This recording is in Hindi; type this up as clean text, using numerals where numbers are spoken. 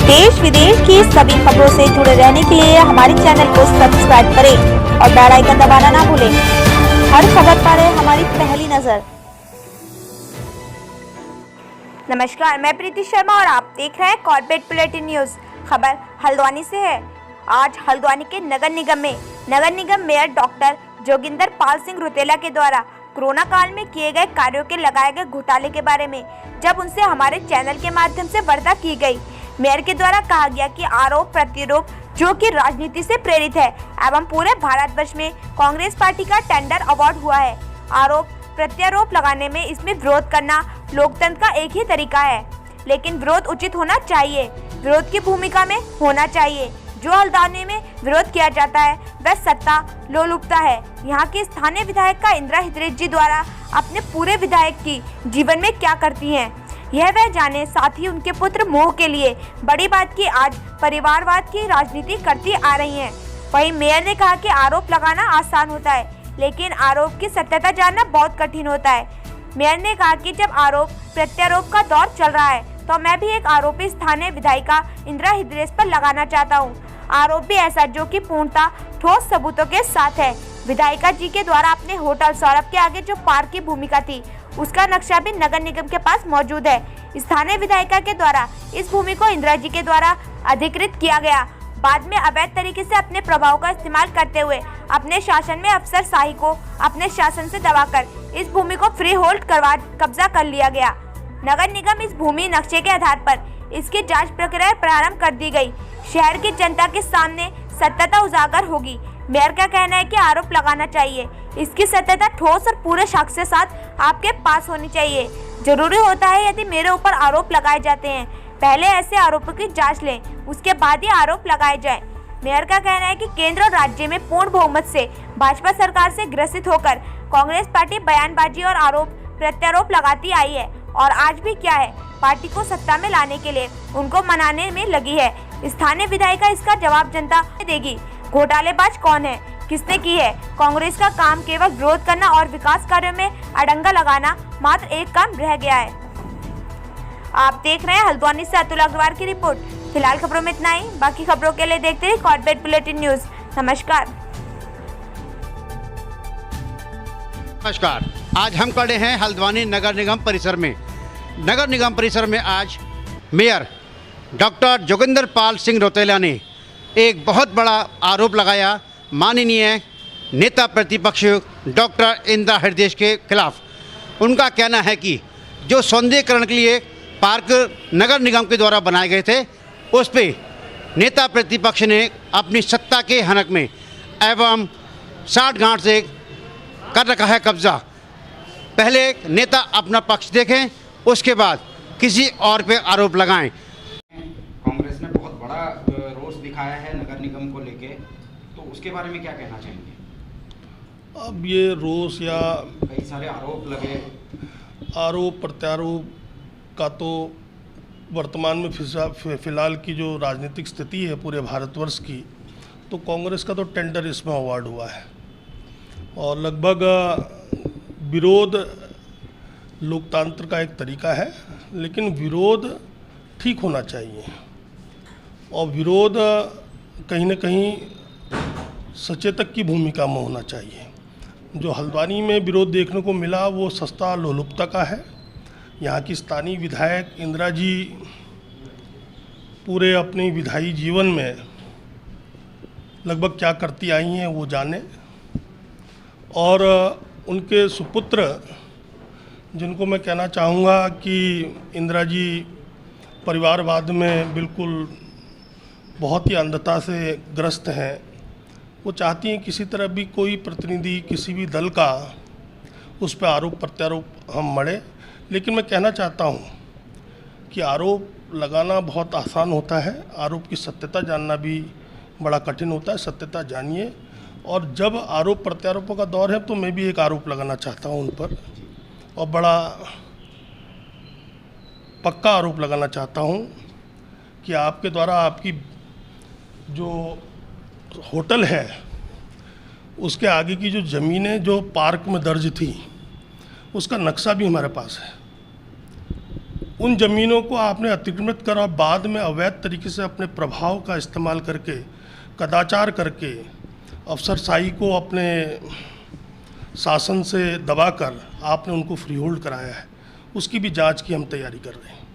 देश विदेश की सभी खबरों से जुड़े रहने के लिए हमारे चैनल को सब्सक्राइब करें और बेल आइकन दबाना ना भूलें। हर खबर पर है हमारी पहली नजर। नमस्कार, मैं प्रीति शर्मा और आप देख रहे हैं कॉर्पोरेट बुलेटिन न्यूज। खबर हल्द्वानी से है। आज हल्द्वानी के नगर निगम मेयर डॉक्टर जोगिंदर पाल सिंह रुतेला के द्वारा कोरोना काल में किए गए कार्यों के लगाए गए घोटाले के बारे में जब उनसे हमारे चैनल के माध्यम से वार्ता की गई, मेयर के द्वारा कहा गया कि आरोप प्रत्यारोप जो कि राजनीति से प्रेरित है एवं पूरे भारतवर्ष में कांग्रेस पार्टी का टेंडर अवार्ड हुआ है। आरोप प्रत्यारोप लगाने में इसमें विरोध करना लोकतंत्र का एक ही तरीका है, लेकिन विरोध उचित होना चाहिए, विरोध की भूमिका में होना चाहिए। जो हल्द्वानी में विरोध किया जाता है वह सत्ता लोलुपता है। यहाँ की स्थानीय विधायक का इंदिरा हृदय जी द्वारा अपने पूरे विधायक की जीवन में क्या करती हैं, यह वह जाने। साथ ही उनके पुत्र मोह के लिए बड़ी बात की आज परिवारवाद की राजनीति करती आ रही हैं। वहीं मेयर ने कहा कि आरोप लगाना आसान होता है, लेकिन आरोप की सत्यता जानना बहुत कठिन होता है। मेयर ने कहा कि जब आरोप प्रत्यारोप का दौर चल रहा है तो मैं भी एक आरोपी स्थानीय विधायिका इंदिरा हृदय पर लगाना चाहता हूँ। आरोप भी ऐसा जो कि पूर्णतः ठोस सबूतों के साथ है। विधायिका जी के द्वारा अपने होटल सौरभ के आगे जो पार्क की भूमिका थी उसका नक्शा भी नगर निगम के पास मौजूद है। स्थानीय विधायिका के द्वारा इस भूमि को इंदिरा जी के द्वारा अधिकृत किया गया। बाद में अवैध तरीके से अपने प्रभाव का इस्तेमाल करते हुए अपने शासन में अफसरशाही को अपने शासन से दबाकर इस भूमि को फ्री होल्ड करवा कब्जा कर लिया गया। नगर निगम इस भूमि नक्शे के आधार पर इसकी जांच प्रक्रिया प्रारंभ कर दी गई। शहर की जनता के सामने सत्यता उजागर होगी। मेयर का कहना है कि आरोप लगाना चाहिए, इसकी सत्यता ठोस और पूरे साक्ष्य के साथ आपके पास होनी चाहिए। जरूरी होता है यदि मेरे ऊपर आरोप लगाए जाते हैं पहले ऐसे आरोपों की जांच लें, उसके बाद ही आरोप लगाए जाएं। मेयर का कहना है कि केंद्र और राज्य में पूर्ण बहुमत से भाजपा सरकार से ग्रसित होकर कांग्रेस पार्टी बयानबाजी और आरोप प्रत्यारोप लगाती आई है और आज भी क्या है पार्टी को सत्ता में लाने के लिए उनको मनाने में लगी है। स्थानीय विधायिका इसका जवाब जनता देगी। घोटालेबाज कौन है, किसने की है? कांग्रेस का काम केवल विरोध करना और विकास कार्यों में अड़ंगा लगाना मात्र एक काम रह गया है। आप देख रहे हैं हल्द्वानी से अतुल अग्रवाल की रिपोर्ट। फिलहाल खबरों में इतना ही, बाकी खबरों के लिए देखते रहिए कॉर्पोरेट बुलेटिन न्यूज। नमस्कार। आज हम खड़े हैं हल्द्वानी नगर निगम परिसर में। नगर निगम परिसर में आज मेयर डॉक्टर जोगिंदर पाल सिंह रुतेला ने एक बहुत बड़ा आरोप लगाया माननीय नेता प्रतिपक्ष डॉक्टर इंदिरा हृदय के खिलाफ। उनका कहना है कि जो सौंदर्यीकरण के लिए पार्क नगर निगम के द्वारा बनाए गए थे उस पे नेता प्रतिपक्ष ने अपनी सत्ता के हनक में एवं साठगांठ से कर रखा है कब्जा। पहले नेता अपना पक्ष देखें, उसके बाद किसी और पे आरोप लगाएं। कांग्रेस ने बहुत बड़ा रोष दिखाया है नगर निगम को लेके, तो उसके बारे में क्या कहना चाहेंगे? अब ये रोष या कई सारे आरोप लगे, आरोप प्रत्यारोप का तो वर्तमान में फिलहाल की जो राजनीतिक स्थिति है पूरे भारतवर्ष की, तो कांग्रेस का तो टेंडर इसमें अवार्ड हुआ है और लगभग विरोध लोकतंत्र का एक तरीका है, लेकिन विरोध ठीक होना चाहिए और विरोध कहीं न कहीं सचेतक की भूमिका में होना चाहिए। जो हल्द्वानी में विरोध देखने को मिला वो सस्ता लोलुपता का है। यहाँ की स्थानीय विधायक इंदिरा जी पूरे अपने विधायी जीवन में लगभग क्या करती आई हैं वो जाने, और उनके सुपुत्र जिनको मैं कहना चाहूँगा कि इंदिरा जी परिवारवाद में बिल्कुल बहुत ही अंधता से ग्रस्त हैं। वो चाहती हैं किसी तरह भी कोई प्रतिनिधि किसी भी दल का उस पर आरोप प्रत्यारोप हम मढ़े, लेकिन मैं कहना चाहता हूँ कि आरोप लगाना बहुत आसान होता है, आरोप की सत्यता जानना भी बड़ा कठिन होता है। सत्यता जानिए, और जब आरोप प्रत्यारोपों का दौर है तो मैं भी एक आरोप लगाना चाहता हूँ उन पर, और बड़ा पक्का आरोप लगाना चाहता हूँ कि आपके द्वारा आपकी जो होटल है उसके आगे की जो ज़मीनें जो पार्क में दर्ज थी उसका नक्शा भी हमारे पास है। उन ज़मीनों को आपने अतिक्रमित कर और बाद में अवैध तरीके से अपने प्रभाव का इस्तेमाल करके, कदाचार करके, अफसरशाही को अपने शासन से दबाकर आपने उनको फ्री होल्ड कराया है, उसकी भी जांच की हम तैयारी कर रहे हैं।